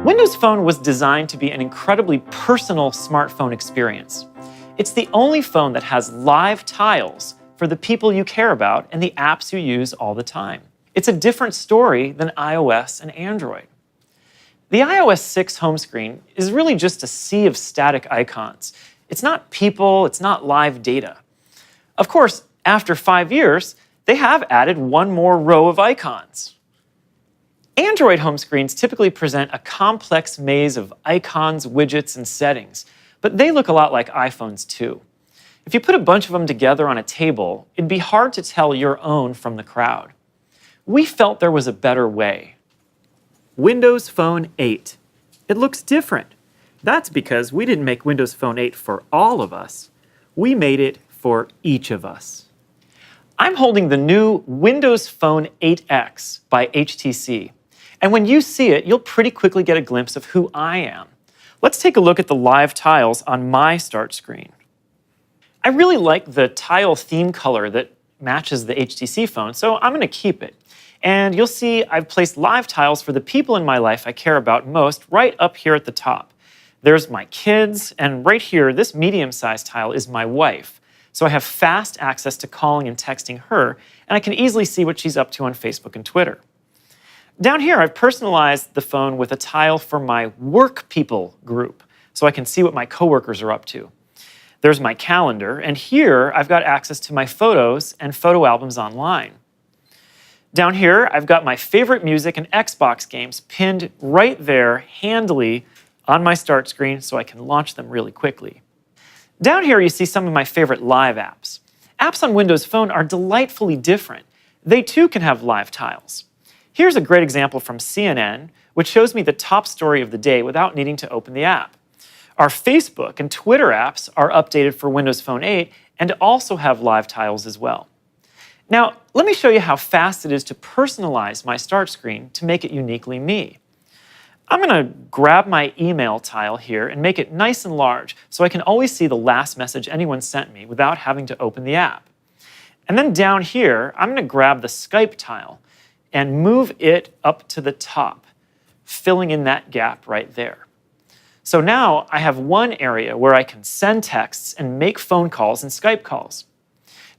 Windows Phone was designed to be an incredibly personal smartphone experience. It's the only phone that has live tiles for the people you care about and the apps you use all the time. It's a different story than iOS and Android. The iOS 6 home screen is really just a sea of static icons. It's not people, it's not live data. Of course, after 5 years, they have added one more row of icons. Android home screens typically present a complex maze of icons, widgets, and settings, but they look a lot like iPhones too. If you put a bunch of them together on a table, it'd be hard to tell your own from the crowd. We felt there was a better way. Windows Phone 8. It looks different. That's because we didn't make Windows Phone 8 for all of us. We made it for each of us. I'm holding the new Windows Phone 8X by HTC. And when you see it, you'll pretty quickly get a glimpse of who I am. Let's take a look at the live tiles on my start screen. I really like the tile theme color that matches the HTC phone, so I'm going to keep it. And you'll see I've placed live tiles for the people in my life I care about most right up here at the top. There's my kids, and right here, this medium-sized tile is my wife. So I have fast access to calling and texting her, and I can easily see what she's up to on Facebook and Twitter. Down here, I've personalized the phone with a tile for my work people group, so I can see what my coworkers are up to. There's my calendar, and here I've got access to my photos and photo albums online. Down here, I've got my favorite music and Xbox games pinned right there handily on my start screen so I can launch them really quickly. Down here, you see some of my favorite live apps. Apps on Windows Phone are delightfully different. They too can have live tiles. Here's a great example from CNN, which shows me the top story of the day without needing to open the app. Our Facebook and Twitter apps are updated for Windows Phone 8 and also have live tiles as well. Now, let me show you how fast it is to personalize my start screen to make it uniquely me. I'm going to grab my email tile here and make it nice and large so I can always see the last message anyone sent me without having to open the app. And then down here, I'm going to grab the Skype tile and move it up to the top, filling in that gap right there. So now I have one area where I can send texts and make phone calls and Skype calls.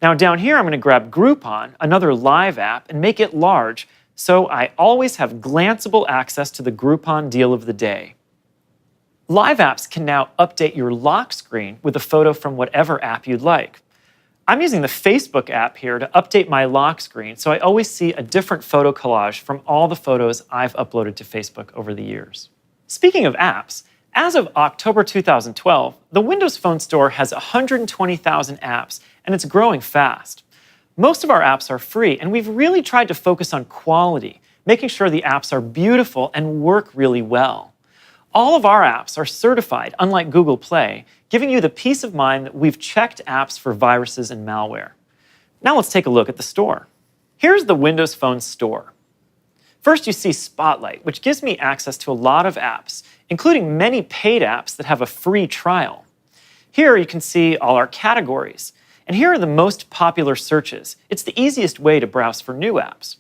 Now down here, I'm going to grab Groupon, another live app, and make it large so I always have glanceable access to the Groupon deal of the day. Live apps can now update your lock screen with a photo from whatever app you'd like. I'm using the Facebook app here to update my lock screen so I always see a different photo collage from all the photos I've uploaded to Facebook over the years. Speaking of apps, as of October 2012, the Windows Phone Store has 120,000 apps, and it's growing fast. Most of our apps are free, and we've really tried to focus on quality, making sure the apps are beautiful and work really well. All of our apps are certified, unlike Google Play, giving you the peace of mind that we've checked apps for viruses and malware. Now let's take a look at the store. Here's the Windows Phone Store. First, you see Spotlight, which gives me access to a lot of apps, including many paid apps that have a free trial. Here you can see all our categories, and here are the most popular searches. It's the easiest way to browse for new apps.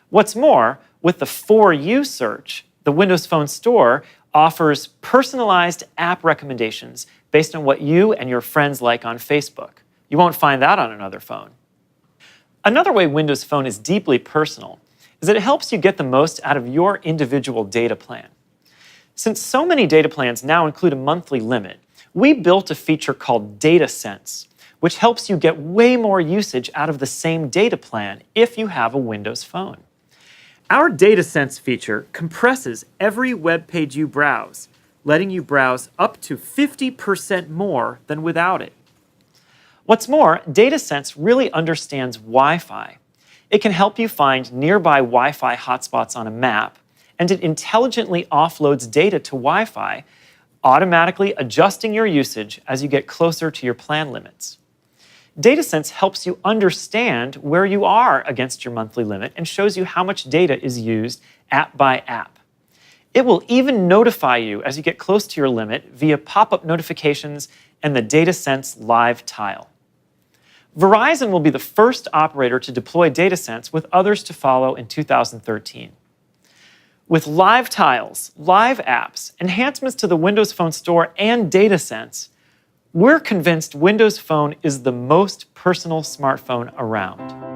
What's more, with the For You search, the Windows Phone Store offers personalized app recommendations based on what you and your friends like on Facebook. You won't find that on another phone. Another way Windows Phone is deeply personal is that it helps you get the most out of your individual data plan. Since so many data plans now include a monthly limit, we built a feature called DataSense, which helps you get way more usage out of the same data plan if you have a Windows Phone. Our DataSense feature compresses every web page you browse, letting you browse up to 50% more than without it. What's more, DataSense really understands Wi-Fi. It can help you find nearby Wi-Fi hotspots on a map, and it intelligently offloads data to Wi-Fi, automatically adjusting your usage as you get closer to your plan limits. DataSense helps you understand where you are against your monthly limit and shows you how much data is used app by app. It will even notify you as you get close to your limit via pop-up notifications and the DataSense Live tile. Verizon will be the first operator to deploy DataSense, with others to follow in 2013. With live tiles, live apps, enhancements to the Windows Phone Store, and DataSense, we're convinced Windows Phone is the most personal smartphone around.